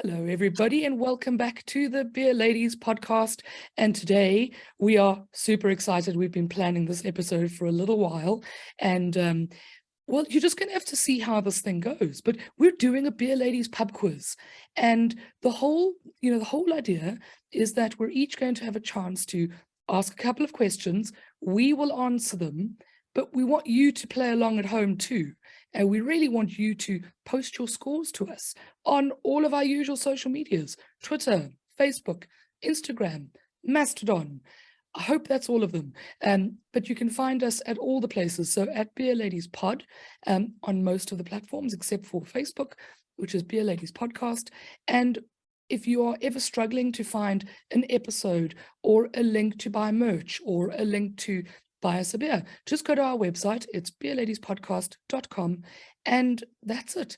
Hello, everybody, and welcome back to the Beer Ladies podcast. And today we are super excited. We've been planning this episode for a little while, and well, you're just going to have to see how this thing goes. But we're doing a Beer Ladies pub quiz, and the whole idea is that we're each going to have a chance to ask a couple of questions. We will answer them, but we want you to play along at home too. And we really want you to post your scores to us on all of our usual social medias, Twitter, Facebook, Instagram, Mastodon. I hope that's all of them. But you can find us at all the places. So at Beer Ladies Pod on most of the platforms, except for Facebook, which is Beer Ladies Podcast. And if you are ever struggling to find an episode or a link to buy merch or a link to buy us a beer, just go to our website. It's beerladiespodcast.com, and that's it.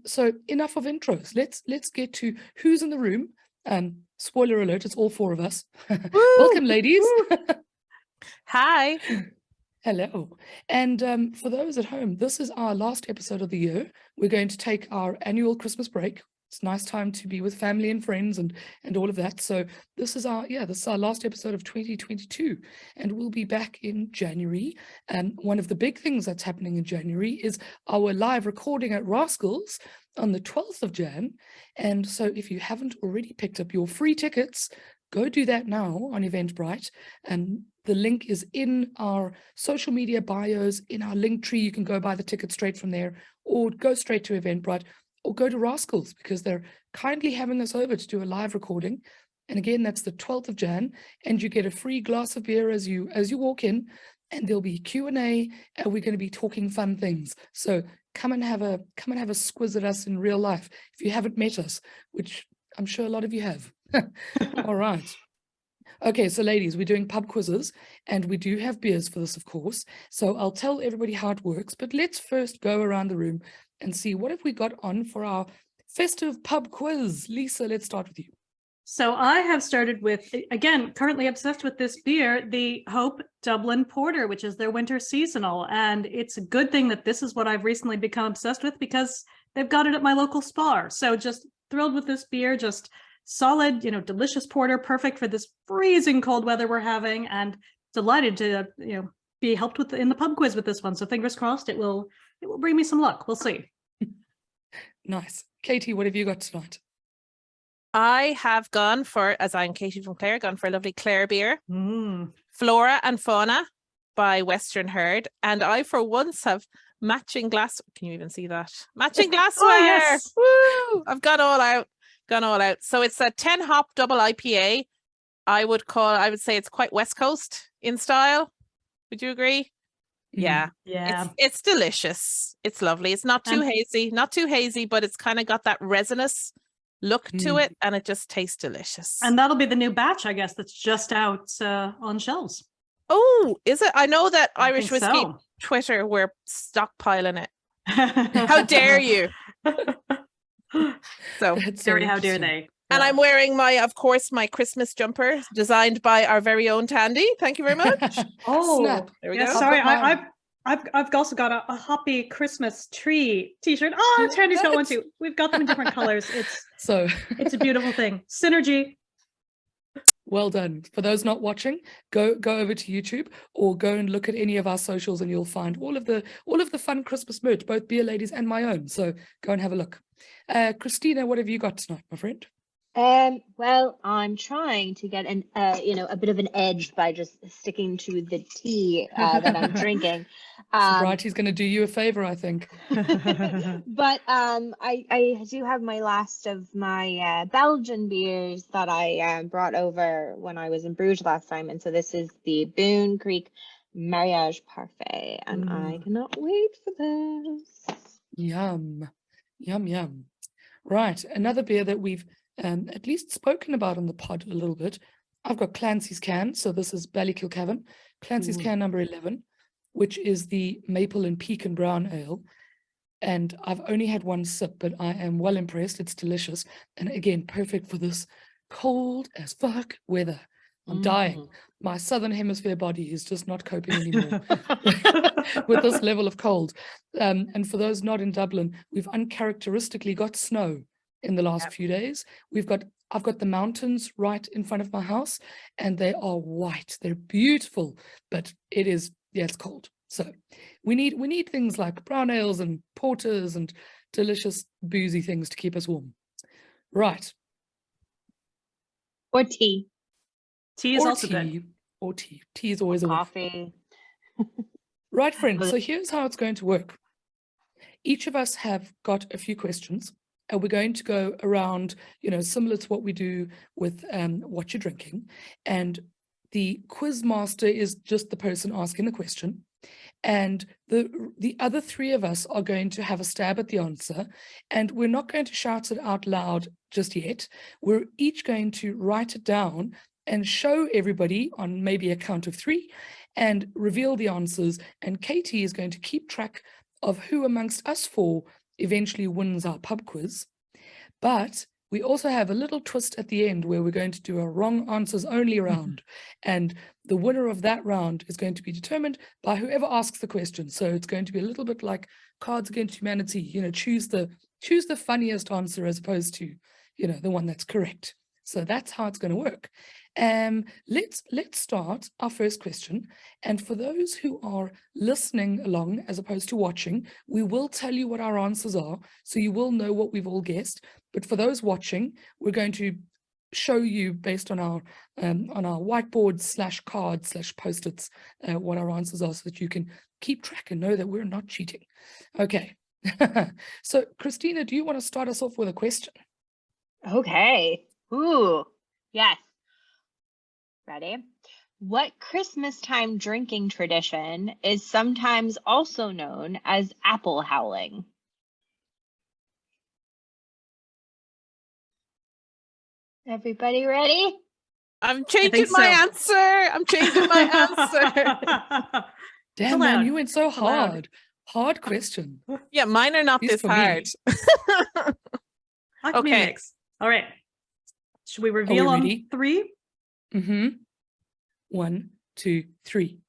So enough of intros. Let's get to who's in the room. Spoiler alert, it's all four of us. Welcome, ladies. Hi. Hello. And for those at home, this is our last episode of the year. We're going to take our annual Christmas break. It's a nice time to be with family and friends and all of that. So this is our last episode of 2022, and we'll be back in January. One of the big things that's happening in January is our live recording at Rascals on the 12th of Jan. And so if you haven't already picked up your free tickets, go do that now on Eventbrite. And the link is in our social media bios, in our link tree. You can go buy the ticket straight from there, or go straight to Eventbrite, or go to Rascals, because they're kindly having us over to do a live recording. And again, that's the 12th of Jan, and you get a free glass of beer as you walk in, and there'll be Q&A, and we're going to be talking fun things. So come and have a squiz at us in real life if you haven't met us, which I'm sure a lot of you have. All right. Okay, so ladies, we're doing pub quizzes, and we do have beers for this, of course. So I'll tell everybody how it works, but let's first go around the room and see what have we got on for our festive pub quiz. Lisa, let's start with you. So I have started with, again, currently obsessed with this beer, the Hope Dublin Porter, which is their winter seasonal. And it's a good thing that this is what I've recently become obsessed with, because they've got it at my local Spar. So just thrilled with this beer, just solid, delicious porter, perfect for this freezing cold weather we're having, and delighted to, be helped with in the pub quiz with this one. So fingers crossed it will bring me some luck. We'll see. Nice. Katie, what have you got tonight? I have gone for, as I'm Katie from Clare, gone for a lovely Clare beer. Flora and Fauna by Western Herd. And I, for once, have matching glass. Can you even see that? Matching glassware. Oh, yes. Woo! I've gone all out. So it's a 10 hop double IPA. I would say it's quite West Coast in style. Would you agree? Yeah. It's delicious. It's lovely. It's not too hazy, but it's kind of got that resinous look to it, and it just tastes delicious. And that'll be the new batch, I guess, that's just out on shelves. Oh, is it? I know that Irish Whiskey Twitter, we're stockpiling it. How dare you? So how dare they? And I'm wearing my Christmas jumper designed by our very own Tandy. Thank you very much. Snap. There we go. Sorry, I've also got a Hoppy Christmas tree t-shirt. Oh, Tandy's got one too. We've got them in different colors. It's a beautiful thing. Synergy. Well done. For those not watching, go over to YouTube or go and look at any of our socials, and you'll find all of the fun Christmas merch, both Beer Ladies and my own. So go and have a look. Christina, what have you got tonight, my friend? Well, I'm trying to get a bit of an edge by just sticking to the tea that I'm drinking. Sobriety's going to do you a favor, I think. But I do have my last of my Belgian beers that I brought over when I was in Bruges last time, and so this is the Boone Creek Mariage Parfait, and I cannot wait for this. Yum, yum, yum. Right, another beer that we've at least spoken about on the pod a little bit. I've got Clancy's can, so this is Ballykilcavan, Clancy's can number 11, which is the maple and pecan brown ale. And I've only had one sip, but I am well impressed. It's delicious, and again, perfect for this cold as fuck weather. I'm dying. My southern hemisphere body is just not coping anymore with this level of cold. And for those not in Dublin, we've uncharacteristically got snow in the last few days. I've got the mountains right in front of my house, and they are white. They're beautiful, but it's cold. So we need things like brown ales and porters and delicious boozy things to keep us warm. Right. Or tea. Tea is also good. Or tea. Tea is always a win. Coffee. Right, friends. So here's how it's going to work. Each of us have got a few questions, and we're going to go around, similar to what we do with what you're drinking. And the quiz master is just the person asking the question. And the other three of us are going to have a stab at the answer, and we're not going to shout it out loud just yet. We're each going to write it down and show everybody on maybe a count of 3 and reveal the answers. And Katie is going to keep track of who amongst us 4 eventually wins our pub quiz. But we also have a little twist at the end where we're going to do a wrong answers only round. And the winner of that round is going to be determined by whoever asks the question. So it's going to be a little bit like Cards Against Humanity, choose the funniest answer as opposed to, the one that's correct. So that's how it's going to work. Let's start our first question. And for those who are listening along as opposed to watching, we will tell you what our answers are, so you will know what we've all guessed. But for those watching, we're going to show you based on our whiteboard / cards / post-its what our answers are, so that you can keep track and know that we're not cheating. Okay. So Christina, do you want to start us off with a question? Okay. Ooh, yes. Ready? What Christmas time drinking tradition is sometimes also known as apple howling? Everybody ready? I'm changing my answer. I'm changing my answer. Damn, man, you went so hard. Hard question. Yeah, mine are not this hard. Okay. All right. Should we reveal on 3? Mm-hmm. 1, 2, 3.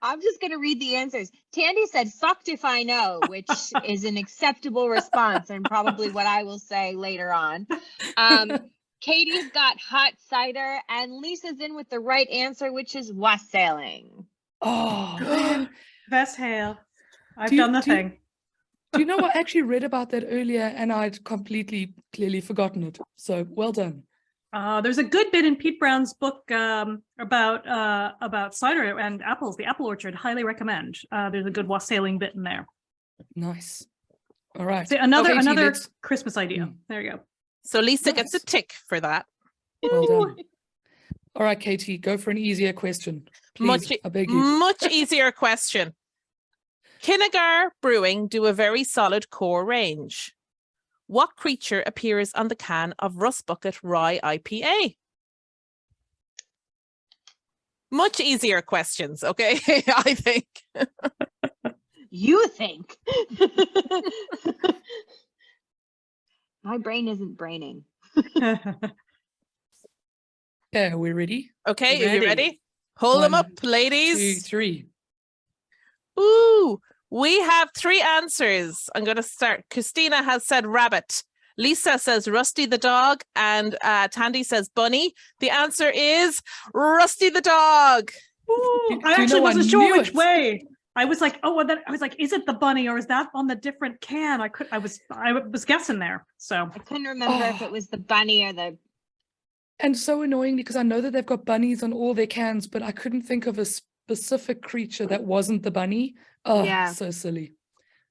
I'm just going to read the answers. Tandy said, fucked if I know, which is an acceptable response and probably what I will say later on. Katie's got hot cider, and Lisa's in with the right answer, which is wassailing. Oh, man. Best hail. I've done the thing. Do you know, I actually read about that earlier and I'd clearly forgotten it. So well done. There's a good bit in Pete Brown's book about cider and apples, the apple orchard. Highly recommend. There's a good wassailing bit in there. Nice. All right. See, another Christmas idea. There you go. So Lisa gets a tick for that. Well done. All right, Katie, go for an easier question. Please, I beg you. Much easier question. Kinnegar Brewing do a very solid core range. What creature appears on the can of Rust Bucket Rye IPA? Much easier questions, okay? I think. You think? My brain isn't braining. Yeah, we're ready. Okay, are you ready? Hold them up, ladies. 2, 3. Ooh, we have 3 answers. I'm going to start. Christina has said rabbit. Lisa says Rusty the dog, and Tandy says bunny. The answer is Rusty the dog. Ooh, I actually wasn't sure which way. I was like, is it the bunny or is that on the different can? I was guessing there. So I couldn't remember if it was the bunny or the. And so annoying because I know that they've got bunnies on all their cans, but I couldn't think of a specific creature that wasn't the bunny. Oh, yeah. So silly.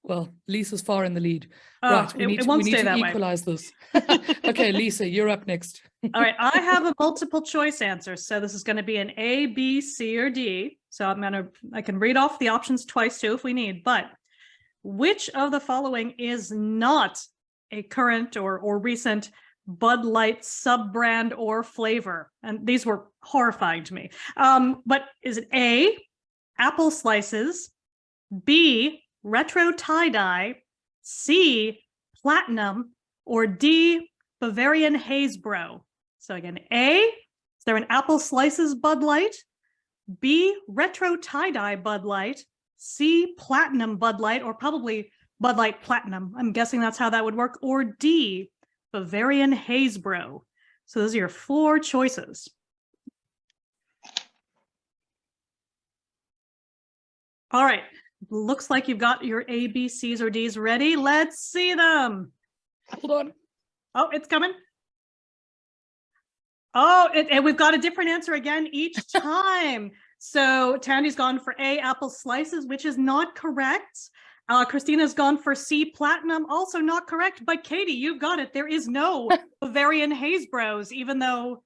Well, Lisa's far in the lead. Right, we need to equalize this. Okay, Lisa, you're up next. All right, I have a multiple choice answer. So this is going to be an A, B, C, or D. So I can read off the options twice too if we need. But which of the following is not a current or recent Bud Light sub-brand or flavor? And these were horrifying to me. But is it A, apple slices, B, retro tie-dye, C, platinum, or D, Bavarian Haze Bro? So again, A, is there an apple slices Bud Light? B, retro tie-dye Bud Light? C, Platinum Bud Light, or probably Bud Light Platinum. I'm guessing that's how that would work. Or D, Bavarian Hazebro. So those are your 4 choices. All right. Looks like you've got your A, B, C's, or D's ready. Let's see them. Hold on. Oh, it's coming. Oh, and we've got a different answer again each time. So Tandy's gone for A, apple slices, which is not correct. Christina's gone for C, platinum, also not correct. But Katie, you've got it. There is no Bavarian Hazebros, even though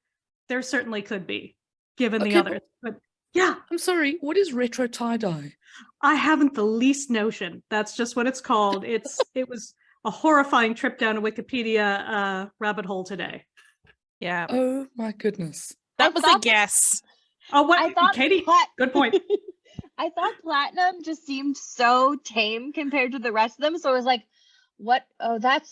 there certainly could be, given the others. But yeah. I'm sorry, what is retro tie-dye? I haven't the least notion. That's just what it's called. It was a horrifying trip down a Wikipedia rabbit hole today. Yeah. Oh my goodness. That was a guess. Oh, what? I thought Katie, good point. I thought platinum just seemed so tame compared to the rest of them. So I was like, what? Oh, that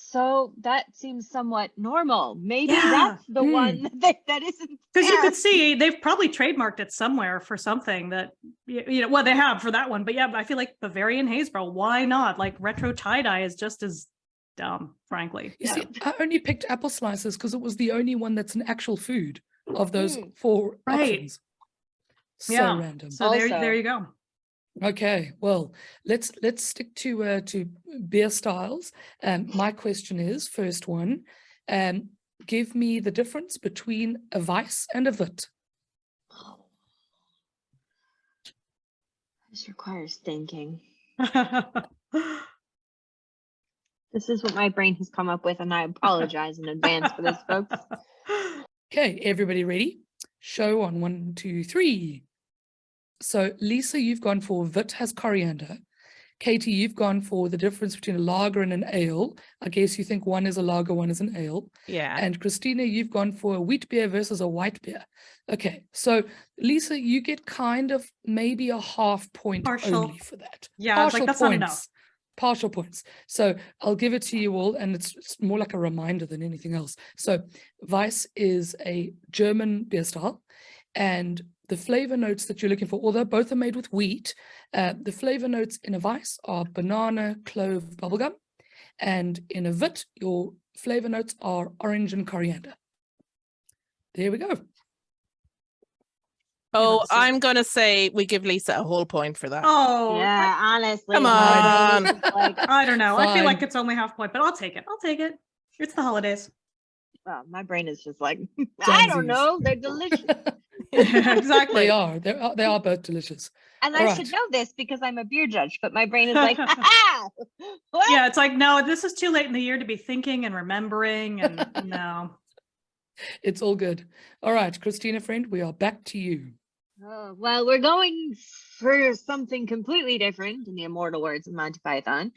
seems somewhat normal. Maybe that's the one that isn't. Because you could see they've probably trademarked it somewhere for something that, well, they have for that one. But yeah, I feel like Bavarian Hazebro, why not? Like retro tie-dye is just as dumb, frankly. You see, I only picked apple slices because it was the only one that's an actual food of those 4 options. So random. So there you go. Okay, well, let's stick to beer styles. My question is, first one, give me the difference between a Weiss and a Wit. This requires thinking. This is what my brain has come up with, and I apologize in advance for this, folks. Okay, everybody ready? Show on 1, 2, 3. So Lisa, you've gone for Wit has coriander. Katie, you've gone for the difference between a lager and an ale. I guess you think one is a lager, one is an ale. Yeah. And Christina, you've gone for a wheat beer versus a white beer. Okay, so Lisa, you get kind of maybe a half point only for that. Yeah, partial like that's points. not enough. Partial points. So I'll give it to you all, and it's more like a reminder than anything else. So Weiss is a German beer style, and the flavor notes that you're looking for, although both are made with wheat, the flavor notes in a Weiss are banana, clove, bubblegum, and in a Wit, your flavor notes are orange and coriander. There we go. Oh, I'm going to say we give Lisa a whole point for that. Oh, yeah, honestly. Come on. Like, I don't know. Fine. I feel like it's only half point, but I'll take it. It's the holidays. well, my brain is just like, I don't Dunsies. know. They're delicious. Exactly. They are both delicious. And All I right. should know this because I'm a beer judge, but my brain is like, ah, what? Yeah, it's like, no, this is too late in the year to be thinking and remembering, and no. It's all good. All right, Christina, friend, we are back to you. Oh, well, we're going for something completely different in the immortal words of Monty Python.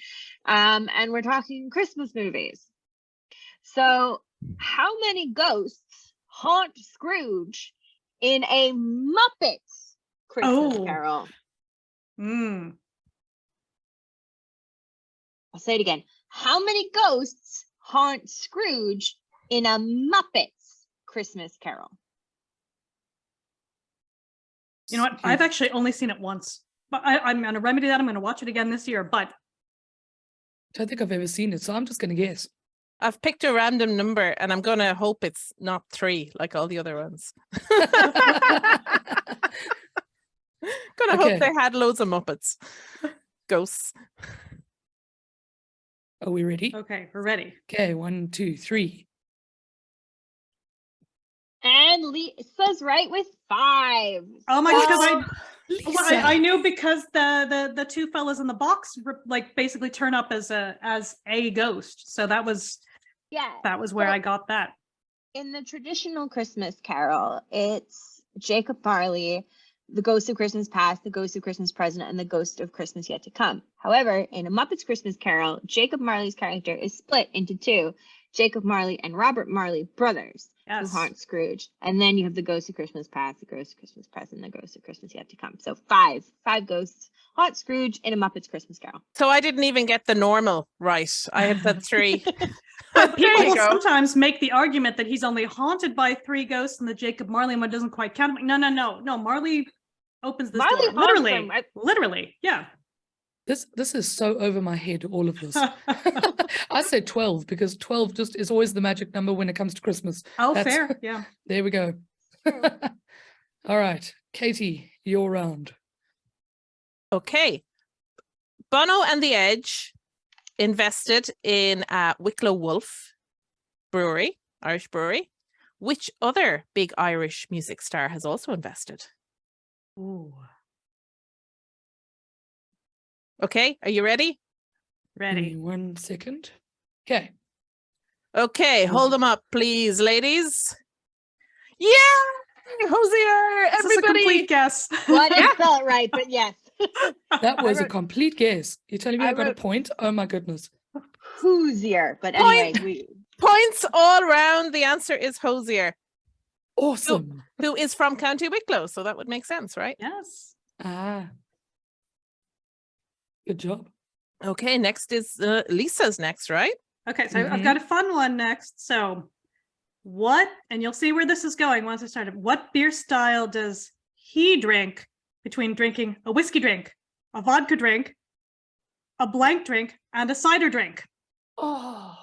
And we're talking Christmas movies. So how many ghosts haunt Scrooge in a Muppets Christmas Carol? Mm. I'll say it again. How many ghosts haunt Scrooge in a Muppets Christmas Carol? You know what? I've actually only seen it once, but I'm going to remedy that. I'm going to watch it again this year, but I don't think I've ever seen it, so I'm just going to guess. I've picked a random number and I'm going to hope it's not 3 like all the other ones. Gonna hope they had loads of Muppets. Ghosts. Are we ready? okay, we're ready. Okay, 1, 2, 3. And Lisa's right with 5. Oh my gosh, because Lisa. I knew because the 2 fellas in the box like basically turn up as a ghost. So that was where I got that. In the traditional Christmas Carol, it's Jacob Marley, the Ghost of Christmas Past, the Ghost of Christmas Present, and the Ghost of Christmas Yet to Come. However, in a Muppets Christmas Carol, Jacob Marley's character is split into 2, Jacob Marley and Robert Marley, brothers, who haunt Scrooge. And then you have the Ghost of Christmas Past, the Ghost of Christmas Present, and the Ghost of Christmas Yet to Come. So 5 ghosts haunt Scrooge in a Muppets Christmas Carol. So I didn't even get the normal right. I had said 3. But people you will go. sometimes make the argument that he's only haunted by 3 ghosts and the Jacob Marley one doesn't quite count. I'm like, no. Marley opens this Marley door. haunts Literally. them. Literally. Yeah. This is so over my head, all of this. I said 12 because 12 just is always the magic number when it comes to Christmas. Oh, fair. Yeah. There we go. All right, Katie, your round. Okay. Bono and the Edge invested in Wicklow Wolf Brewery, Irish brewery. Which other big Irish music star has also invested? Ooh. Okay, are you ready? Ready. 1 second. Okay. Okay, hold them up, please, ladies. Yeah, Hosier, This is a everybody. complete guess. Well, I didn't spell it right, but yes. That was a wrote- complete guess. You're telling me I got a wrote- point? Oh my goodness. Hoosier. But anyway, Points all round. The answer is Hosier, Awesome. who is from County Wicklow, so that would make sense, right? Yes. Ah. Good job. Okay, next is Lisa's next, right? Okay, so I've got a fun one next. So what, and you'll see where this is going once I started. What beer style does he drink between drinking a whiskey drink, a vodka drink, a blank drink, and a cider drink? Oh.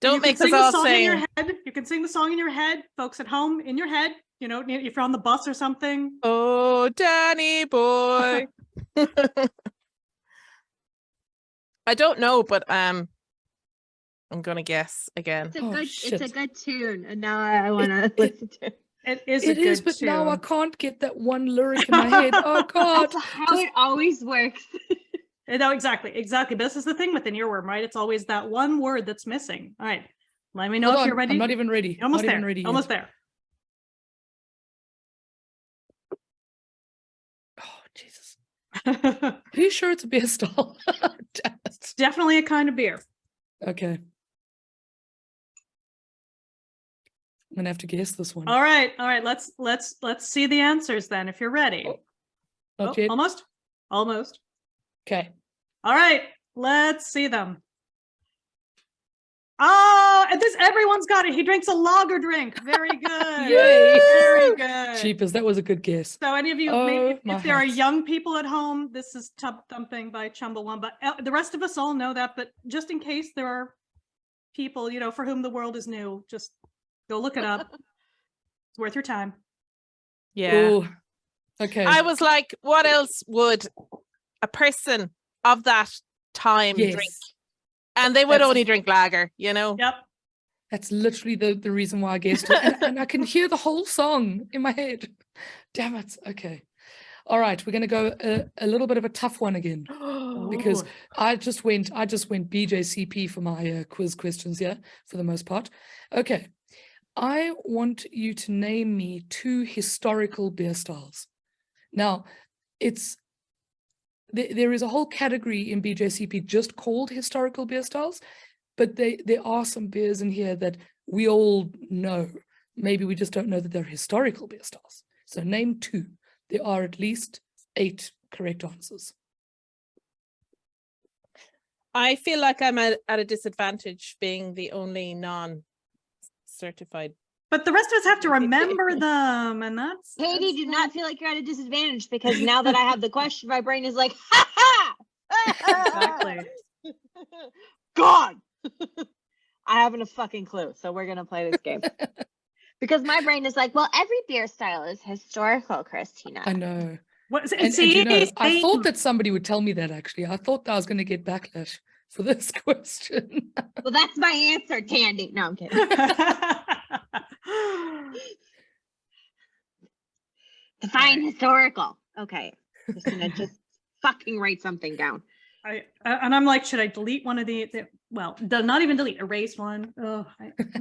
Don't You make can us sing the all song in your saying, head. You can sing the song in your head, folks at home, in your head. You know, if you're on the bus or something. "Oh, Danny boy." I don't know, but I'm gonna guess again. it's a Oh, good shit. it's a good tune, and now I want to listen to it. It is a It good is, but now I tune. can't get that one lyric in my head. Oh God. That's how it always works. No, exactly. But this is the thing with an earworm, right? It's always that one word that's missing. All right. Let me know Hold if on, you're ready. I'm not even ready. You're almost Not there. even ready yet. Almost there. Oh Jesus. Are you sure it's a beer style? Damn it. Definitely a kind of beer. Okay. I'm gonna have to guess this one. All right. Let's see the answers then. If you're ready. Oh, Not yet. Almost. Okay. All right. Let's see them. Oh, and everyone's got it. He drinks a lager drink. Very good. Yay. Very good. Cheapers, that was a good guess. So any of you, Oh, maybe my if there are heart. young people at home, this is Tub Thumping by Chumbawamba. The rest of us all know that, but just in case there are people, you know, for whom the world is new, just go look it up. It's worth your time. Yeah. Ooh. Okay. I was like, what else would a person of that time Yes. drink? And they would That's- only drink lager, you know? Yep. That's literally the reason why I guessed it. And I can hear the whole song in my head. Damn it. Okay. All right. We're going to go a little bit of a tough one again. Because Ooh. I just went BJCP for my quiz questions here for the most part. Okay. I want you to name me 2 historical beer styles. Now, there is a whole category in BJCP just called historical beer styles, but there are some beers in here that we all know. Maybe we just don't know that they're historical beer styles. So name 2. There are at least 8 correct answers. I feel like I'm at a disadvantage being the only non-certified. But the rest of us have to remember them, and that's Katie, do not feel like you're at a disadvantage because now that I have the question, my brain is like, ha ha! exactly. God! I haven't a fucking clue, so we're gonna play this game. Because my brain is like, well, every beer style is historical, Christina. I know. What, And you know, I thought that somebody would tell me that actually. I thought I was going to get backlash for this question. Well, that's my answer, Tandy. No, I'm kidding. Define historical. Okay. Christina, just fucking write something down. And I'm like, should I delete one of well, not even delete, erase one. Oh,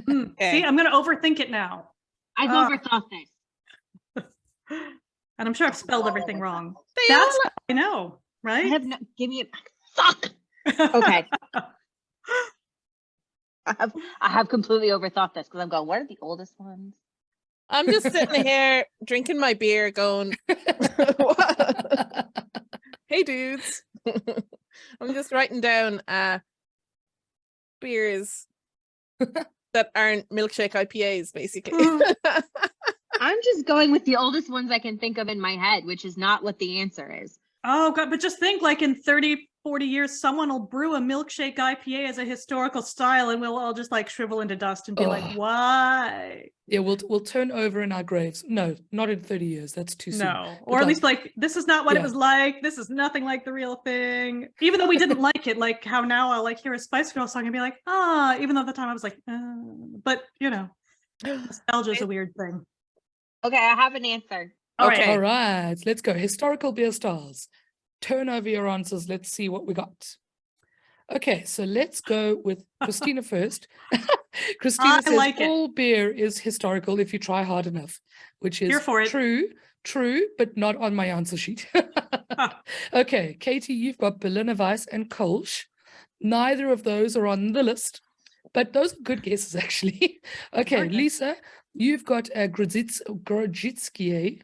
See, I'm gonna overthink it now. I've overthought this. And I'm sure I've spelled everything wrong. They That's all- I know, right? I have no, give me a fuck. Okay. I have completely overthought this because I'm going, what are the oldest ones? I'm just sitting here drinking my beer going, hey dudes. I'm just writing down beers that aren't milkshake IPAs, basically. I'm I'm just going with the oldest ones I can think of in my head, which is not what the answer is. Oh God, but just think, like in 30, 40 years, someone will brew a milkshake IPA as a historical style, and we'll all just like shrivel into dust and be like, why? Yeah, we'll turn over in our graves. No, not in 30 years. That's too soon. No, But or at like, least like, this is not what yeah. it was like. This is nothing like the real thing. Even though we didn't like it, like how now I'll like hear a Spice Girls song and be like, even though at the time I was like, but you know, nostalgia is a weird thing. Okay, I have an answer. Okay. All right, let's go. Historical beer styles. Turn over your answers. Let's see what we got. Okay, so let's go with Christina first. Christina says like it. all beer is historical if you try hard enough, which is Here for it. true, but not on my answer sheet. Okay, Katie, you've got Berliner Weiss and Kolsch. Neither of those are on the list, but those are good guesses, actually. Okay, Very good. Lisa, you've got Grodzitskie,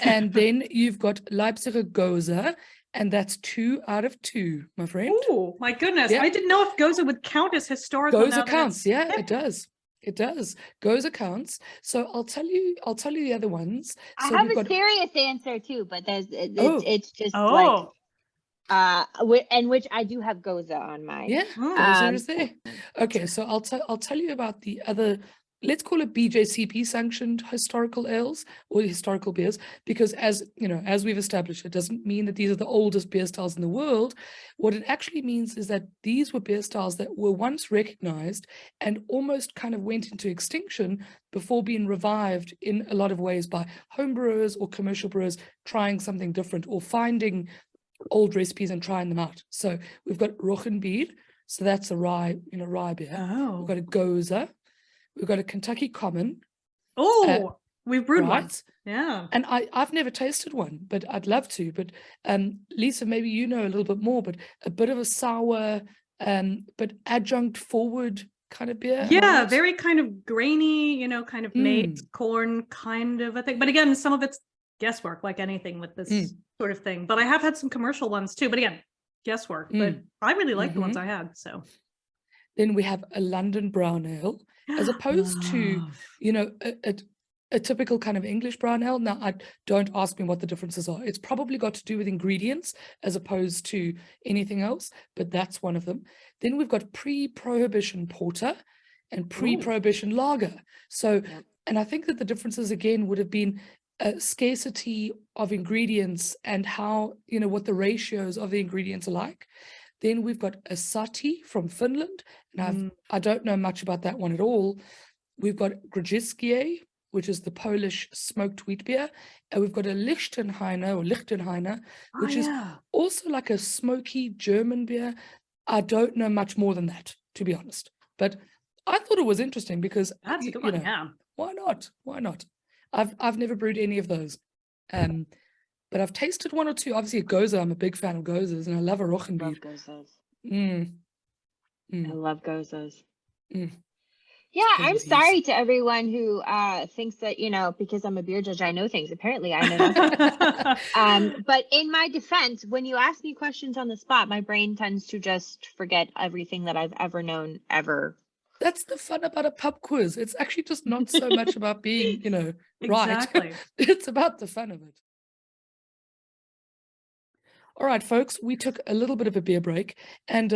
and then you've got Leipziger Goza, and that's 2 out of 2, my friend. Oh my goodness! Yeah. I didn't know if Goza would count as historical. Goza now that counts, it's- yeah, it does. It does. Goza counts. So I'll tell you the other ones. I So have we've a got serious answer too, but Oh. it's just Oh, and which I do have Goza on my. yeah, Goza is there. Okay, so I'll tell you about the other, let's call it BJCP sanctioned historical ales or historical beers, because as you know, as we've established, it doesn't mean that these are the oldest beer styles in the world. What it actually means is that these were beer styles that were once recognized and almost kind of went into extinction before being revived in a lot of ways by home brewers or commercial brewers trying something different or finding old recipes and trying them out. So we've got Rochenbier, so that's a rye beer. oh, We've got a Goza. We've got a Kentucky Common. we've brewed one. Right. Yeah. And I've never tasted one, but I'd love to. But Lisa, maybe you know a little bit more, but a bit of a sour, but adjunct forward kind of beer. Am I Yeah, right? very kind of grainy, kind of maize, corn kind of a thing. But again, some of it's guesswork, like anything with this sort of thing. But I have had some commercial ones too. But again, guesswork. But I really like the ones I had. So then we have a London brown ale, as opposed to, a typical kind of English brown ale. Now, don't ask me what the differences are. It's probably got to do with ingredients as opposed to anything else, but that's one of them. Then we've got pre-prohibition porter and pre-prohibition lager. So, and I think that the differences again would have been scarcity of ingredients and how, what the ratios of the ingredients are like. Then we've got a Sati from Finland, and I don't know much about that one at all. We've got Grodziskie, which is the Polish smoked wheat beer, and we've got a Lichtenheiner, which is also like a smoky German beer. I don't know much more than that, to be honest. But I thought it was interesting because that's a good one. Yeah. Why not? Why not? I've never brewed any of those. But I've tasted one or two. Obviously, Goza, I'm a big fan of Gozas, and I love a Rochenbier. I love Gozas. I love Gozas. Yeah, I'm sorry to everyone who thinks that, because I'm a beer judge, I know things. Apparently, I know nothing. But in my defense, when you ask me questions on the spot, my brain tends to just forget everything that I've ever known, ever. That's the fun about a pub quiz. It's actually just not so much about being, Exactly. right. It's about the fun of it. All right, folks, we took a little bit of a beer break and,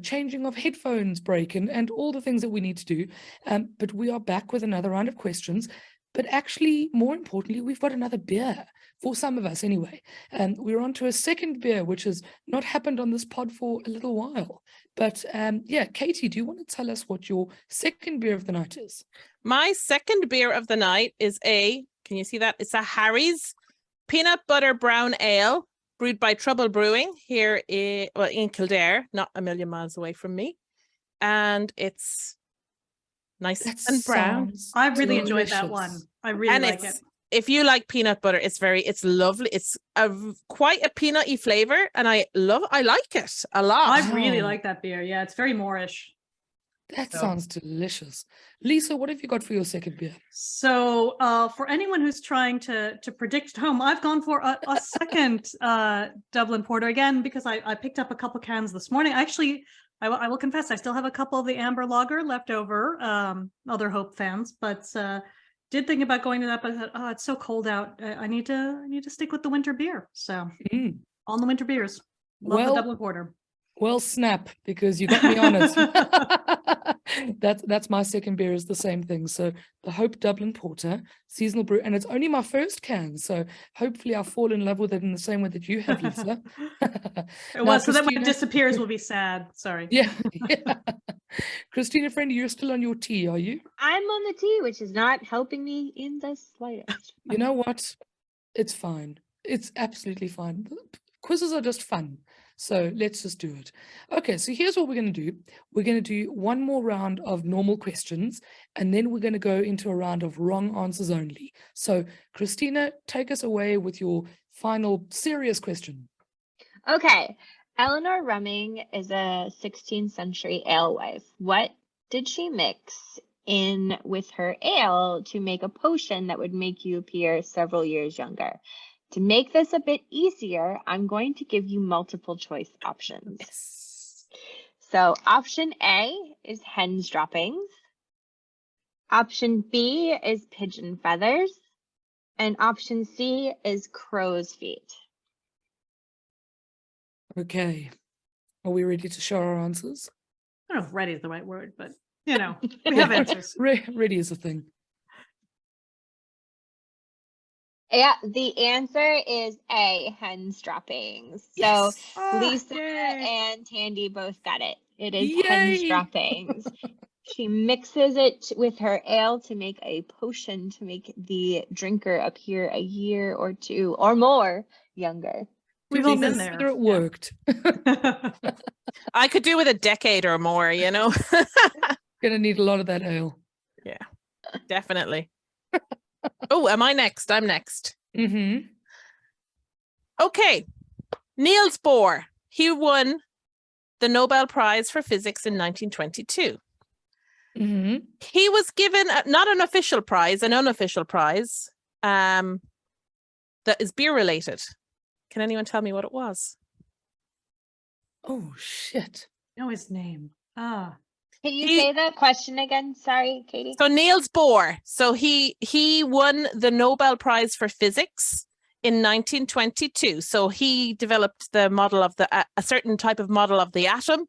changing of headphones break and all the things that we need to do. But we are back with another round of questions. But actually, more importantly, we've got another beer for some of us anyway. We're on to a second beer, which has not happened on this pod for a little while. But Katie, do you want to tell us what your second beer of the night is? My second beer of the night is can you see that? It's a Harry's peanut butter brown ale, brewed by Trouble Brewing here in Kildare, not a million miles away from me. And it's nice and brown. I really enjoyed that one. I really like it. If you like peanut butter, it's lovely. It's quite a peanutty flavor, and I like it a lot. I really like that beer. Yeah, it's very Moorish. That sounds delicious. Lisa, what have you got for your second beer? So for anyone who's trying to predict at home, I've gone for a second Dublin Porter again, because I picked up a couple cans this morning. Actually, I will confess, I still have a couple of the Amber Lager left over, other Hope fans, but did think about going to that, but I thought, oh, it's so cold out. I need to stick with the winter beer. So on the winter beers. Love the Dublin Porter. Well, snap, because you got me on it. That's my second beer, is the same thing. So the Hope Dublin Porter, seasonal brew, and it's only my first can. So hopefully I'll fall in love with it in the same way that you have, Lisa. Well, so that when it disappears, we'll be sad. Sorry. Yeah. Christina, friend, you're still on your tea, are you? I'm on the tea, which is not helping me in the slightest. You know what? It's fine. It's absolutely fine. Quizzes are just fun. So let's just do it. Okay, so here's what we're going to do. We're going to do one more round of normal questions, and then we're going to go into a round of wrong answers only. So Christina, take us away with your final serious question. Okay, Eleanor Rumming is a 16th century alewife. What did she mix in with her ale to make a potion that would make you appear several years younger? To make this a bit easier, I'm going to give you multiple choice options. Yes. So option A is hen's droppings. Option B is pigeon feathers. And option C is crow's feet. Okay. Are we ready to show our answers? I don't know if ready is the right word, but we have answers. Ready is a thing. Yeah, the answer is A, hen's droppings. Yes. So Lisa and Tandy both got it. It is hen's droppings. She mixes it with her ale to make a potion to make the drinker appear a year or two or more younger. We've all been there. It worked. I could do with a decade or more, you know. Gonna need a lot of that ale. Yeah, definitely. Oh, am I next? I'm next. Mm-hmm. Okay. Niels Bohr. He won the Nobel Prize for Physics in 1922. Mm-hmm. He was given not an official prize, an unofficial prize that is beer related. Can anyone tell me what it was? Oh, shit. Know his name. Can you say the question again? Sorry, Katie. So Niels Bohr. So he won the Nobel Prize for Physics in 1922. So he developed the model of a certain type of model of the atom,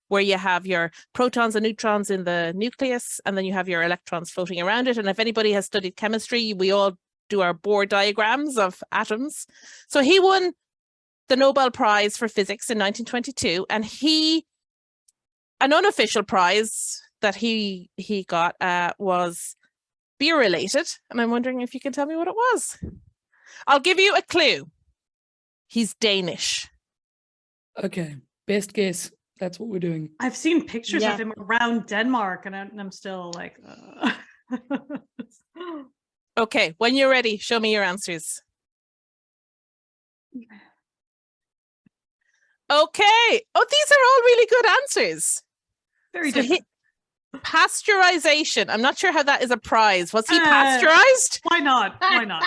where you have your protons and neutrons in the nucleus, and then you have your electrons floating around it. And if anybody has studied chemistry, we all do our Bohr diagrams of atoms. So he won the Nobel Prize for Physics in 1922, and an unofficial prize that he got was beer related, and I'm wondering if you can tell me what it was. I'll give you a clue. He's Danish. Okay, best guess. That's what we're doing. I've seen pictures of him around Denmark, and I'm still like. Okay, when you're ready, show me your answers. Okay. Oh, these are all really good answers. Very different. Pasteurization. I'm not sure how that is a prize. Was he pasteurized? Why not? Why not?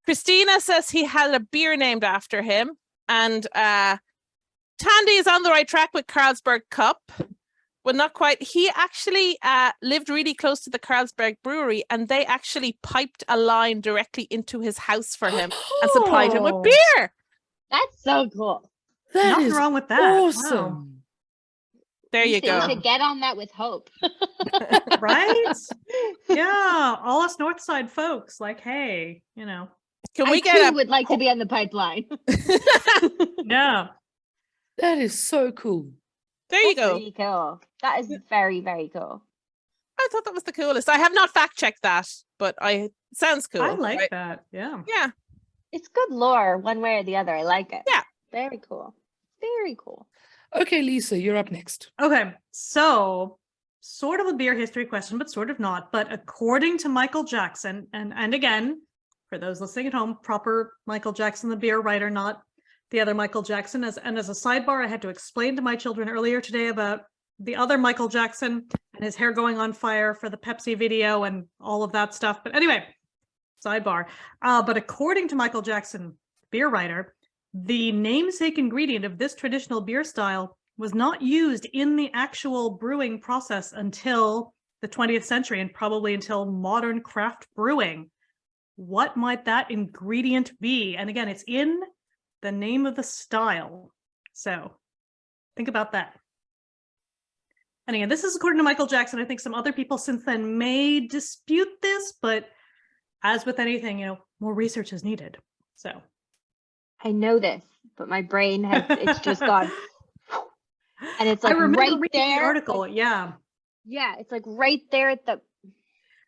Christina says he had a beer named after him. And Tandy is on the right track with Carlsberg Cup. Well, not quite. He actually lived really close to the Carlsberg Brewery, and they actually piped a line directly into his house for him and supplied him with beer. That's so cool. Nothing wrong with that. Awesome. Wow. There you go. To get on that with hope. Right? Yeah. All us North Side folks, like, hey, Can we get would like to be on the pipeline. Yeah. That is so cool. There you That's go. really cool. That is very, very cool. I thought that was the coolest. I have not fact checked that, but sounds cool. I like right? that. Yeah. Yeah. It's good lore, one way or the other. I like it. Yeah. Very cool. Very cool. Okay, Lisa, you're up next. Okay. So sort of a beer history question, but sort of not. But according to Michael Jackson, and again, for those listening at home, proper Michael Jackson, the beer writer, not the other Michael Jackson. As a sidebar, I had to explain to my children earlier today about the other Michael Jackson and his hair going on fire for the Pepsi video and all of that stuff. But anyway, sidebar. But according to Michael Jackson, beer writer, the namesake ingredient of this traditional beer style was not used in the actual brewing process until the 20th century and probably until modern craft brewing. What might that ingredient be? And again, it's in the name of the style. So think about that. And again, this is according to Michael Jackson. I think some other people since then may dispute this, but as with anything, more research is needed. So I know this, but my brain has, it's just gone. And it's like I remember right reading there. the article. Like, yeah. Yeah, it's like right there at the.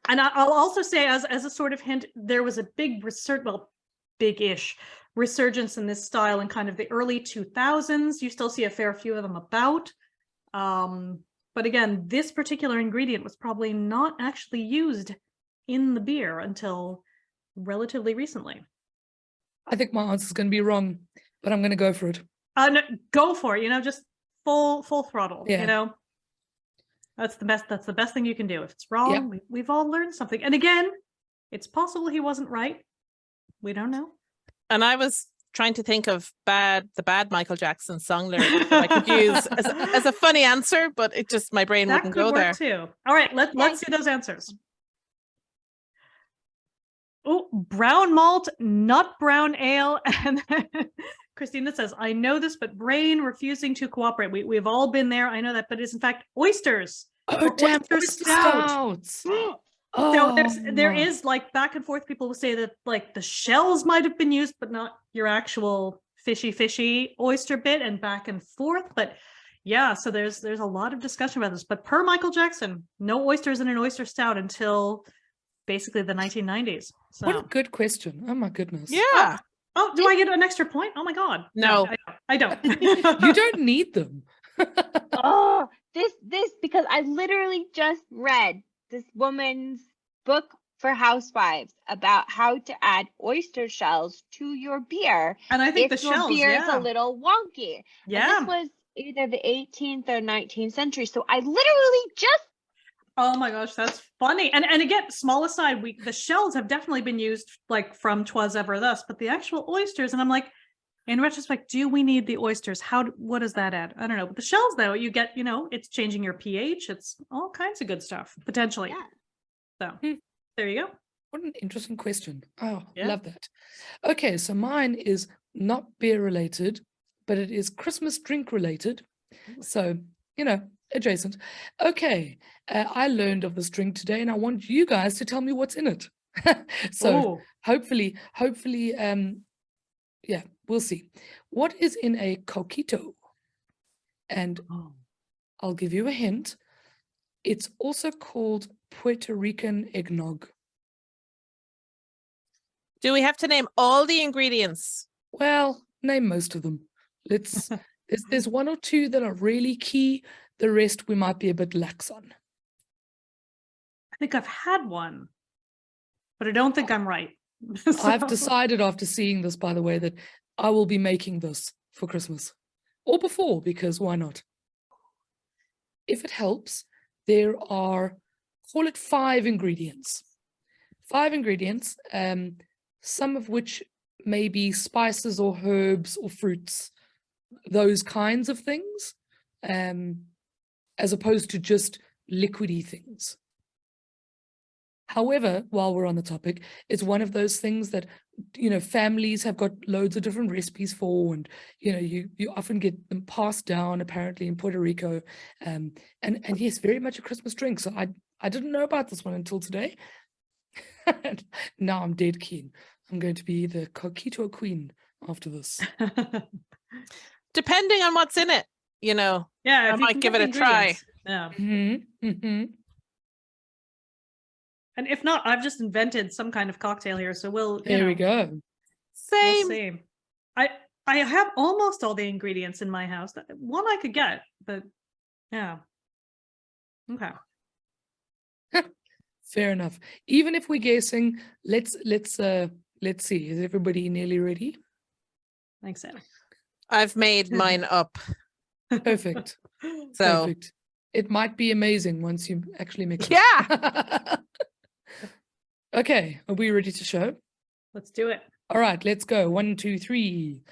And I'll also say, as a sort of hint, there was a big-ish resurgence in this style in kind of the early 2000s. You still see a fair few of them about. But again, this particular ingredient was probably not actually used in the beer until relatively recently. I think my answer is going to be wrong, but I'm going to go for it. No, go for it. Just full throttle. Yeah. That's the best thing you can do. If it's wrong, we've all learned something. And again, it's possible he wasn't right. We don't know. And I was trying to think of the bad Michael Jackson song lyrics that I could use as a funny answer, but it just, my brain wouldn't go there. That could work too. All right, let's see those answers. Oh, brown malt, nut brown ale. And Christina says, I know this, but brain refusing to cooperate. We've all been there. I know that, but it's in fact oysters. Oh, damn, oyster stouts. So there is like back and forth. People will say that like the shells might have been used, but not your actual fishy oyster bit, and back and forth. But yeah, so there's a lot of discussion about this. But per Michael Jackson, no oysters in an oyster stout until basically the 1990s. So. What a good question. Oh my goodness. Yeah. Oh, do I get an extra point? Oh my God. No, I don't. You don't need them. Oh, this because I literally just read this woman's book for housewives about how to add oyster shells to your beer. And I think the your shells, beer is a little wonky. Yeah. And this was either the 18th or 19th century. So I literally just. Oh my gosh, that's funny. And again, small aside, the shells have definitely been used like from 'Twas Ever Thus, but the actual oysters, and I'm like, in retrospect, do we need the oysters? what does that add? I don't know. But the shells, though, you get, it's changing your pH. It's all kinds of good stuff, potentially. Yeah. So there you go. What an interesting question. Oh, Yeah. love that. Okay, so mine is not beer related, but it is Christmas drink related. So, adjacent. Okay, I learned of this drink today, and I want you guys to tell me what's in it. So hopefully, yeah, we'll see. What is in a coquito? And I'll give you a hint. It's also called Puerto Rican eggnog. Do we have to name all the ingredients? Well, name most of them. There's one or two that are really key. The rest we might be a bit lax on. I think I've had one, but I don't think I'm right. I've decided after seeing this, by the way, that I will be making this for Christmas or before, because why not? If it helps, there are, call it 5 ingredients. 5 ingredients, some of which may be spices or herbs or fruits, those kinds of things, as opposed to just liquidy things. However, while we're on the topic, it's one of those things that, families have got loads of different recipes for, and, you often get them passed down, apparently, in Puerto Rico. And yes, very much a Christmas drink. So I didn't know about this one until today. And now I'm dead keen. I'm going to be the coquito queen after this. Depending on what's in it, Yeah, I might give it a try. Yeah. Mm-hmm. Mm-hmm. And if not, I've just invented some kind of cocktail here, so There we go. Same. We'll see. I have almost all the ingredients in my house. One I could get, but yeah. Okay. Fair enough. Even if we're guessing, let's see. Is everybody nearly ready? Thanks, Anna. I've made mine up. Perfect. So Perfect. It might be amazing once you actually mix it. yeah. Okay, are we ready to show? Let's do it. All right, let's go. 1, 2, 3.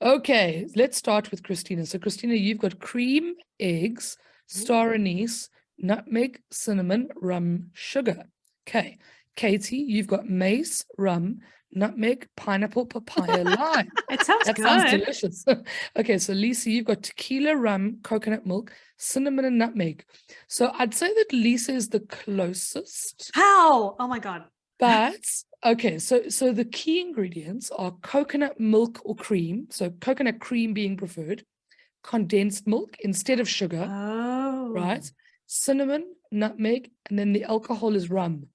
Okay, let's start with Christina. So Christina, you've got cream, eggs, star anise, nutmeg, cinnamon, rum, sugar. Okay. Katie, you've got mace, rum, nutmeg, pineapple, papaya, lime. It sounds That good. sounds delicious. Okay, so Lisa, you've got tequila, rum, coconut milk, cinnamon, and nutmeg. So I'd say that Lisa is the closest. How? Oh my God. But okay, so the key ingredients are coconut milk or cream. So coconut cream being preferred, condensed milk instead of sugar, Oh. right? Cinnamon, nutmeg, and then the alcohol is rum.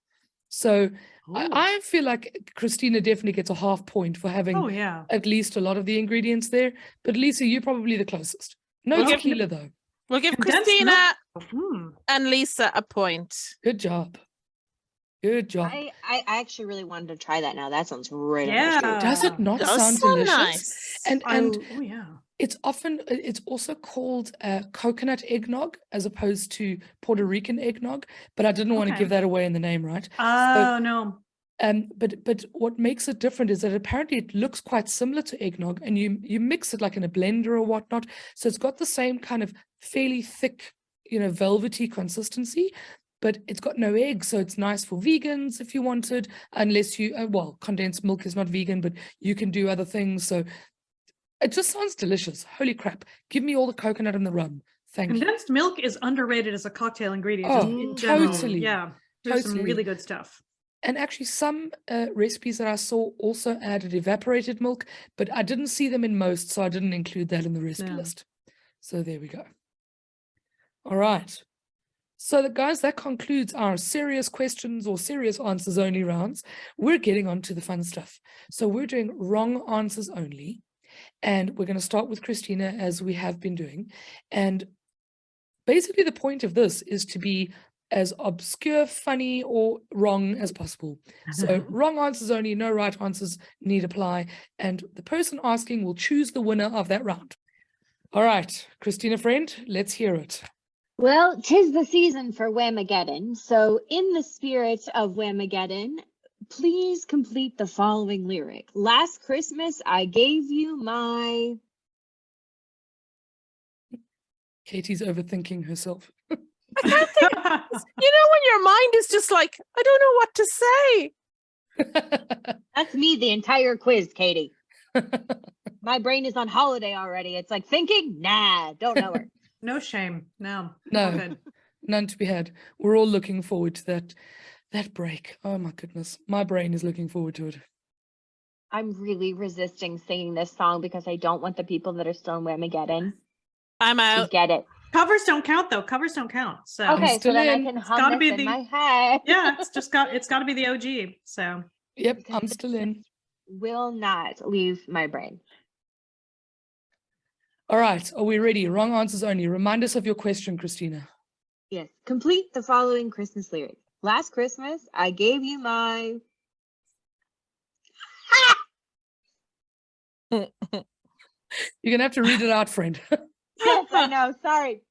So I feel like Christina definitely gets a half point for having Oh yeah. at least a lot of the ingredients there. But Lisa, you're probably the closest. No We'll give- tequila though. We'll give Condensed Christina milk. and Lisa a point. Good job. Good job. I actually really wanted to try that now. That sounds right Yeah. up my street. Does it not Does sound sound delicious? nice. And Oh yeah. it's also called coconut eggnog as opposed to Puerto Rican eggnog, but I didn't want to Okay. give that away in the name, right? Oh no. But what makes it different is that apparently it looks quite similar to eggnog, and you mix it like in a blender or whatnot. So it's got the same kind of fairly thick, velvety consistency, but it's got no egg, so it's nice for vegans if you wanted, unless you condensed milk is not vegan, but you can do other things. So it just sounds delicious. Holy crap. Give me all the coconut and the rum. Thank you. Condensed milk is underrated as a cocktail ingredient. Oh, just in general. totally. Yeah. There's some Totally. really good stuff. And actually some recipes that I saw also added evaporated milk, but I didn't see them in most, so I didn't include that in the recipe Yeah. list. So there we go. All right. So guys, that concludes our serious questions or serious answers only rounds. We're getting on to the fun stuff. So we're doing wrong answers only. And we're going to start with Christina, as we have been doing. And basically the point of this is to be as obscure, funny, or wrong as possible. So wrong answers only, no right answers need apply. And the person asking will choose the winner of that round. All right, Christina friend, let's hear it. Well, 'tis the season for Whamageddon. So in the spirit of Whamageddon, please complete the following lyric. Last Christmas, I gave you my... Katie's overthinking herself. I can't think. When your mind is just like, I don't know what to say. That's me the entire quiz, Katie. My brain is on holiday already. It's like thinking, nah, don't know her. No shame. No. No. All good. None to be had. We're all looking forward to that break. Oh my goodness. My brain is looking forward to it. I'm really resisting singing this song because I don't want the people that are still in Whamageddon I'm to out. get it. Covers don't count though. Covers don't count. So Okay, so still then I in. can It's gotta hum be this in the- my head. yeah, it's got to be the OG. So Yep, Because I'm this still in. Will not leave my brain. All right, are we ready? Wrong answers only. Remind us of your question, Christina. Yes. Complete the following Christmas lyric. Last Christmas, I gave you my... You're going to have to read it out, friend. Yes, I know. Sorry.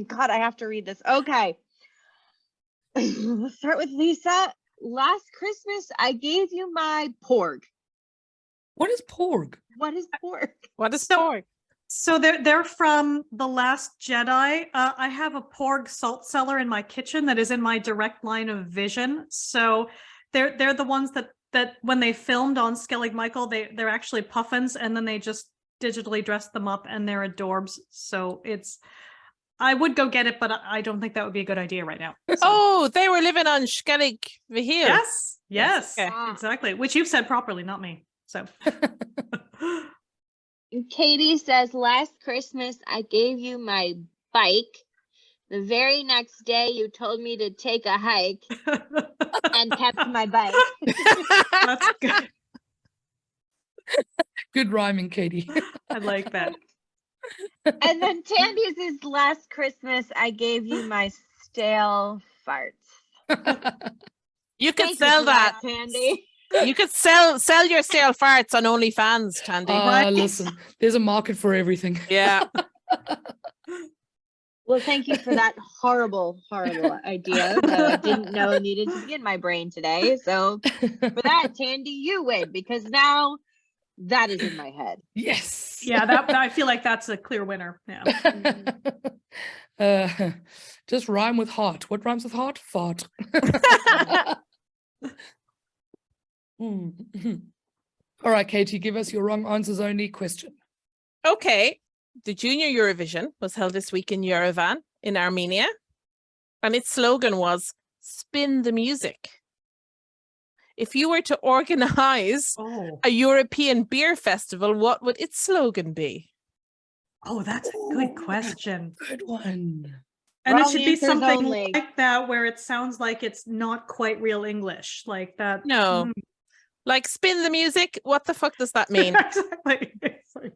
God, I have to read this. Okay. Let's start with Lisa. Last Christmas, I gave you my porg. What is porg? What is porg? What is story? So they're from The Last Jedi. I have a porg salt cellar in my kitchen that is in my direct line of vision. So they're the ones that when they filmed on Skellig Michael, they're actually puffins, and then they just digitally dressed them up, and they're adorbs. So I would go get it, but I don't think that would be a good idea right now. So, Oh, they were living on Skellig Vihil. yes, Okay. exactly. Which you've said properly, not me. So. Katie says, last Christmas, I gave you my bike. The very next day, you told me to take a hike and kept my bike. That's good. Good rhyming, Katie. I like that. And then Tandy says, last Christmas, I gave you my stale farts. You could Thank you sell for that. Tandy. You could sell your stale farts on OnlyFans, Tandy. Right. Listen, there's a market for everything. Yeah. Well, thank you for that horrible, horrible idea that I didn't know needed to be in my brain today. So for that, Tandy, you win, because now that is in my head. Yes. Yeah, that I feel like that's a clear winner. Yeah. Just rhyme with heart. What rhymes with heart? Fart. All right, Katie, give us your wrong answers only question. Okay. The Junior Eurovision was held this week in Yerevan in Armenia, and its slogan was "Spin the Music." If you were to organize a European beer festival, what would its slogan be? Oh, that's a good question. Good one. And Wrong it should be answers something only. like that where it sounds like it's not quite real English, like that. No. Like spin the music? What the fuck does that mean? Exactly. It's like-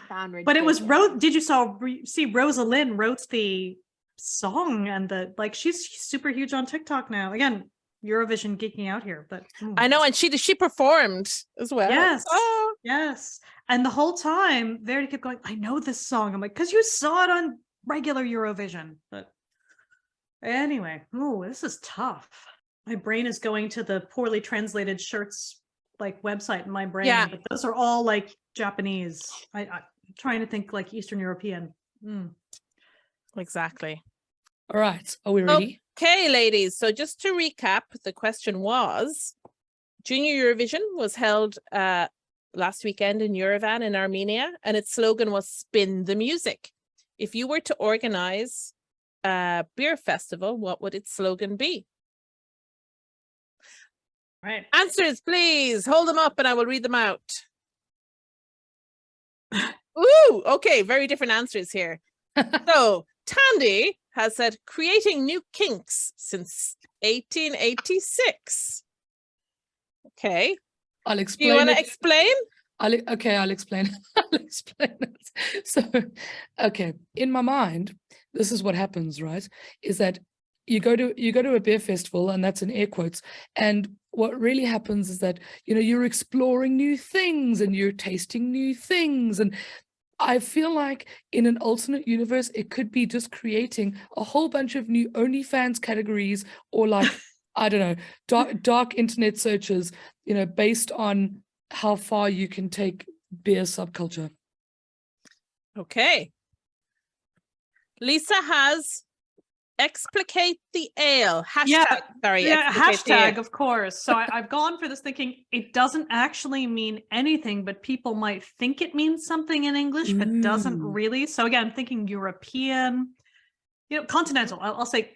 Sound but it was ridiculous. Did you see Rosa Lynn wrote the song and she's super huge on TikTok now. Again, Eurovision geeking out here, but I know, and she performed as well. Yes. Oh. Yes. And the whole time Verity kept going, I know this song. I'm like, because you saw it on regular Eurovision. But anyway, this is tough. My brain is going to the poorly translated shirts like website in my brain, Yeah. but those are all like Japanese. I'm trying to think like Eastern European. Exactly. All right. Are we ready? Okay, ladies. So just to recap, the question was, Junior Eurovision was held last weekend in Yerevan in Armenia, and its slogan was "Spin the Music." If you were to organize a beer festival, what would its slogan be? Right. Answers, please. Hold them up and I will read them out. Ooh, okay. Very different answers here. So Tandy has said, creating new kinks since 1886. Okay. I'll Do explain. you want to explain? I'll explain. I'll explain it. So, okay, in my mind, this is what happens, right? Is that you go to a beer festival, and that's in air quotes. And what really happens is that, you're exploring new things and you're tasting new things. And I feel like in an alternate universe, it could be just creating a whole bunch of new OnlyFans categories, or like, I don't know, dark internet searches, based on how far you can take beer subculture. Okay. Lisa has explicate the ale. Hashtag, hashtag, of course. So I've gone for this thinking it doesn't actually mean anything, but people might think it means something in English, but doesn't really. So again, I'm thinking European, continental. I'll say,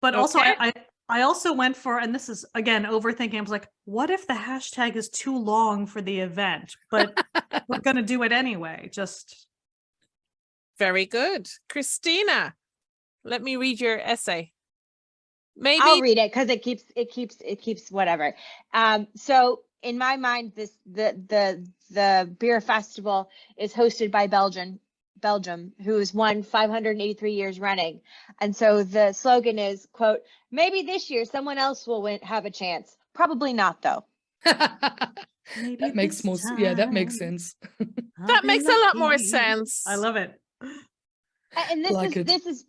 but also I also went for, and this is again overthinking. I was like, what if the hashtag is too long for the event? But we're going to do it anyway. Just very good, Christina. Let me read your essay. Maybe I'll read it because it keeps whatever. So in my mind, the beer festival is hosted by Belgium, who's won 583 years running. And so the slogan is, quote, maybe this year someone else will have a chance. Probably not, though. That makes more sense. Yeah, that makes sense. That makes a lot more sense. I love it. And this is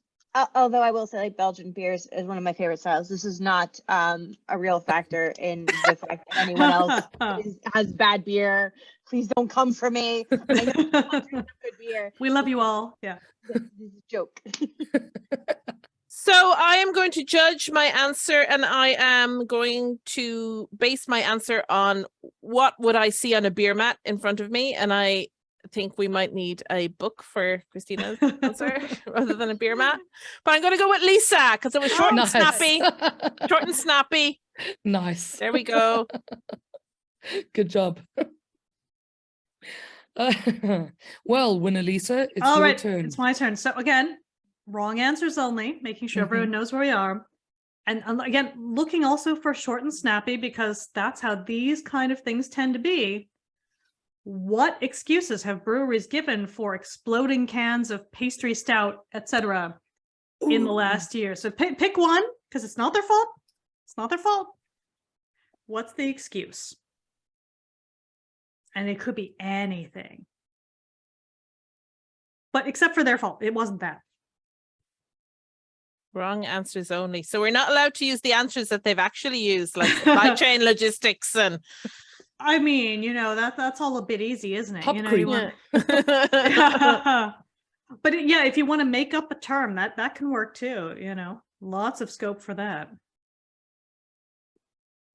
although I will say, like, Belgian beers is one of my favorite styles. This is not a real factor in the fact that anyone else has bad beer. Please don't come for me. I know good beer. We love you all. Yeah. This is a joke. So I am going to judge my answer, and I am going to base my answer on what would I see on a beer mat in front of me, and I think we might need a book for Christina's answer rather than a beer mat. But I'm going to go with Lisa because it was short and snappy. Short and snappy. Nice. There we go. Good job. Well, winner Lisa, it's all your right, turn. it's my turn. So again, wrong answers only, making sure everyone knows where we are. And again, looking also for short and snappy because that's how these kind of things tend to be. What excuses have breweries given for exploding cans of pastry stout, etc., in the last year? So pick one because it's not their fault. It's not their fault. What's the excuse? And it could be anything. But except for their fault, it wasn't that. Wrong answers only. So we're not allowed to use the answers that they've actually used, like supply chain logistics and. I mean, that's all a bit easy, isn't it? Pop creep. Want... But yeah, if you want to make up a term, that can work too, lots of scope for that.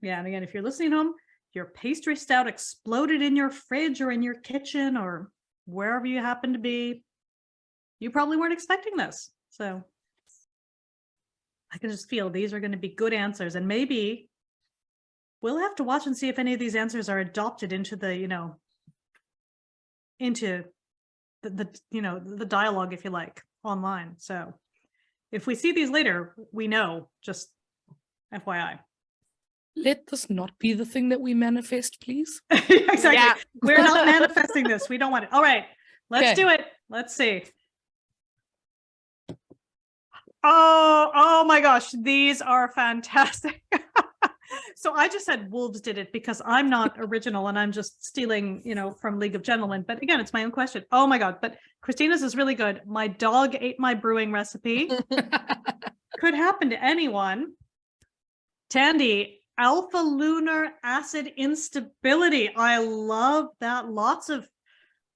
Yeah, and again, if you're listening home, your pastry stout exploded in your fridge or in your kitchen or wherever you happen to be, you probably weren't expecting this. So I can just feel these are going to be good answers, and maybe we'll have to watch and see if any of these answers are adopted into the, into the dialogue, if you like, online. So if we see these later, we know, just FYI. Let this not be the thing that we manifest, please. Exactly. Yeah. We're not manifesting this. We don't want it. All right, let's do it. Let's see. Oh my gosh, these are fantastic. So I just said wolves did it because I'm not original and I'm just stealing, from League of Gentlemen. But again, it's my own question. Oh my God. But Christina's is really good. My dog ate my brewing recipe. Could happen to anyone. Tandy, alpha lunar acid instability. I love that. Lots of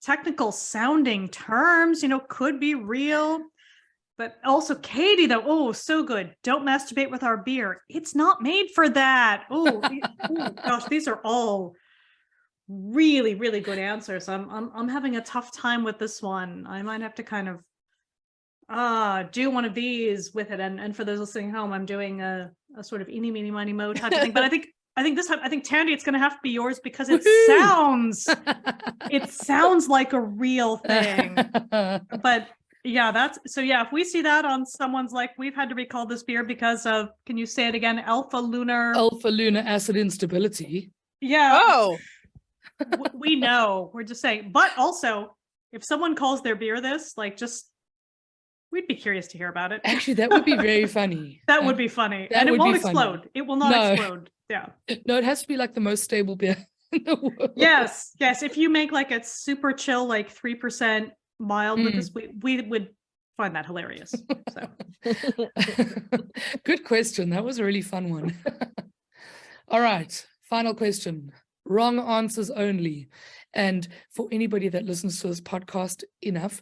technical sounding terms, could be real. But also Katie, though, oh, so good. Don't masturbate with our beer. It's not made for that. Oh, gosh, these are all really, really good answers. I'm having a tough time with this one. I might have to kind of do one of these with it. And for those listening home, I'm doing a sort of eeny, meeny, miny, mo type of thing. But I think this time, Tandy, it's going to have to be yours because it sounds like a real thing. But yeah, if we see that on someone's, like, we've had to recall this beer because of, can you say it again? Alpha lunar acid instability. Yeah. Oh, we know. We're just saying. But also, if someone calls their beer this, we'd be curious to hear about it. Actually, that would be very funny. That would be funny. And it won't explode. It will not explode. Yeah. No, it has to be like the most stable beer in the world. Yes. If you make like a super chill, 3% mild with this, we would find that hilarious. So good question. That was a really fun one. All right, final question. Wrong answers only. And for anybody that listens to this podcast enough,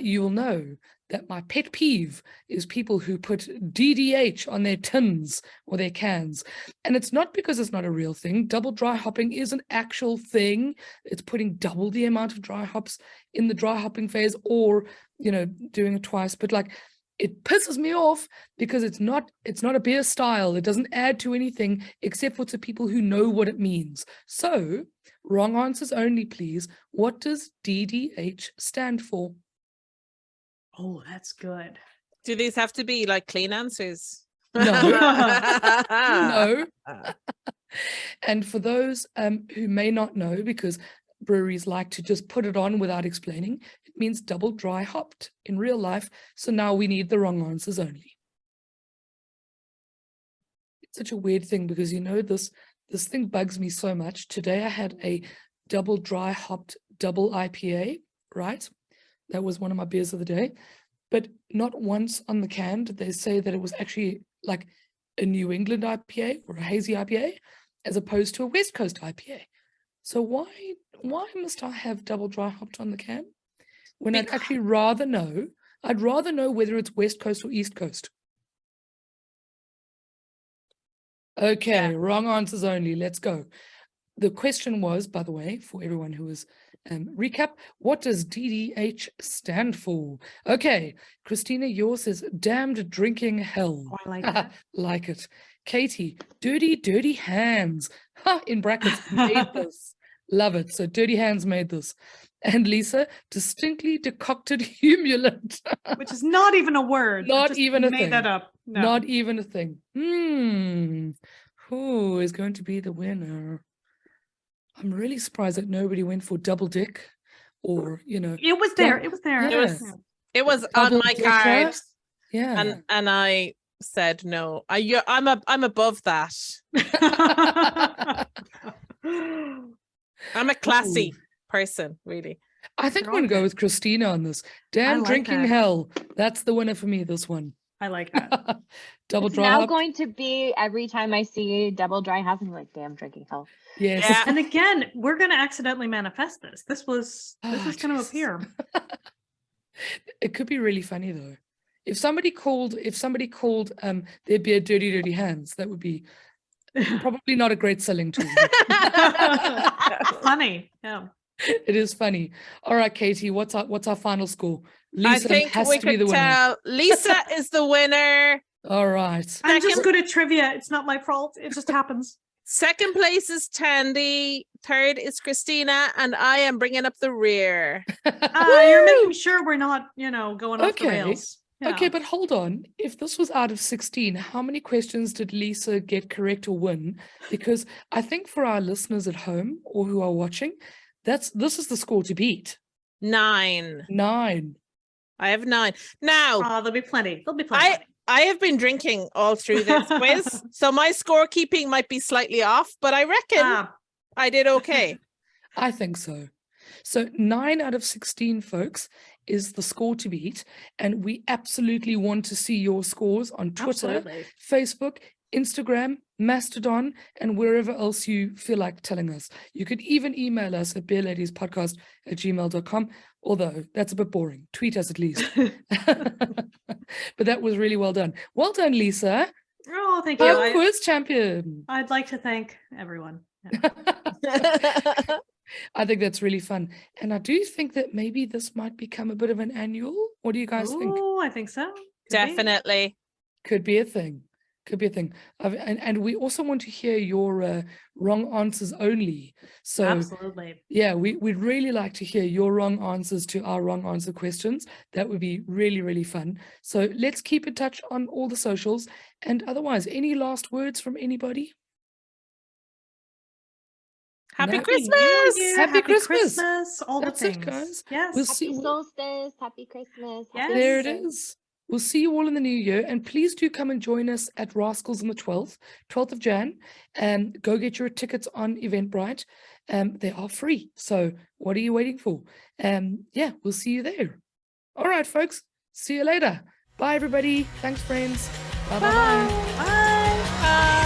you will know that my pet peeve is people who put DDH on their tins or their cans. And it's not because it's not a real thing. Double dry hopping is an actual thing. It's putting double the amount of dry hops in the dry hopping phase, or, doing it twice. But it pisses me off because it's not a beer style. It doesn't add to anything except for to people who know what it means. So wrong answers only, please. What does DDH stand for? Oh, that's good. Do these have to be clean answers? No. No. And for those who may not know, because breweries like to just put it on without explaining, it means double dry hopped in real life. So now we need the wrong answers only. It's such a weird thing because this thing bugs me so much. Today I had a double dry hopped double IPA, right? That was one of my beers of the day. But not once on the can did they say that it was actually like a New England IPA or a hazy IPA as opposed to a West Coast IPA. So why must I have double dry hopped on the can when I'd actually rather know whether it's West Coast or East Coast? Okay, yeah. Wrong answers only. Let's go. The question was, by the way, for everyone who was recap, what does DDH stand for? Okay, Christina, yours is damned drinking hell. Oh, I like that. Like it. Katie, dirty hands. Ha, in brackets, made this. Love it. So dirty hands made this. And Lisa, distinctly decocted humulant. Which is not even a word. Not even a thing. Made that up. No. Not even a thing. Who is going to be the winner? I'm really surprised that nobody went for double dick, or It was there. It was there. Yeah. It was on my card. Yeah. And I said no. I'm above that. I'm a classy person, really. I think I'm going to go with Christina on this. Damn drinking hell. That's the winner for me, this one. I like that. Double it's dry now hop. Going to be every time I see double dry hop, I'm like, damn drinking hell. Yes. Yeah. And again, we're going to accidentally manifest this. This was going to appear. It could be really funny though. If somebody called their beer dirty hands, that would be probably not a great selling tool. Funny. Yeah. It is funny. All right, Katie, what's our final score? I Lisa think has we to be the could winner. tell Lisa is this All right. I'm just Second- good at trivia. It's not my fault. It just happens. Second place is Tandy. Third is Christina. And I am bringing up the rear. You're making sure we're not, going off the Okay. rails. Okay, but hold on. If this was out of 16, how many questions did Lisa get correct or win? Because I think for our listeners at home or who are watching, this is the score to beat. 9. 9. I have 9. Now, There'll be plenty. There'll be plenty. I have been drinking all through this quiz, so my scorekeeping might be slightly off, but I reckon I did okay. I think so. So 9 out of 16, folks, is the score to beat. And we absolutely want to see your scores on Twitter, Absolutely. Facebook, Instagram, Mastodon, and wherever else you feel like telling us. You could even email us at beerladiespodcast@gmail.com, although that's a bit boring. Tweet us at least. But that was really well done. Well done, Lisa. Oh, thank you. Home quiz champion. I'd like to thank everyone. Yeah. I think that's really fun. And I do think that maybe this might become a bit of an annual. What do you guys think? Oh, I think so. Could be. Definitely. Could be a thing. Could be a thing. And we also want to hear your wrong answers only. So Absolutely. yeah, we'd really like to hear your wrong answers to our wrong answer questions. That would be really, really fun. So let's keep in touch on all the socials. And otherwise, any last words from anybody? Happy No. Christmas! New Year, Happy Christmas. all That's the it, things. guys. Yes. We'll Happy see. solstice, happy Christmas. Yes. Happy There it Easter. is. We'll see you all in the new year. And please do come and join us at Rascals on the 12th of Jan. And go get your tickets on Eventbrite. They are free. So what are you waiting for? Yeah, we'll see you there. All right, folks. See you later. Bye, everybody. Thanks, friends. Bye-bye. Bye. Bye.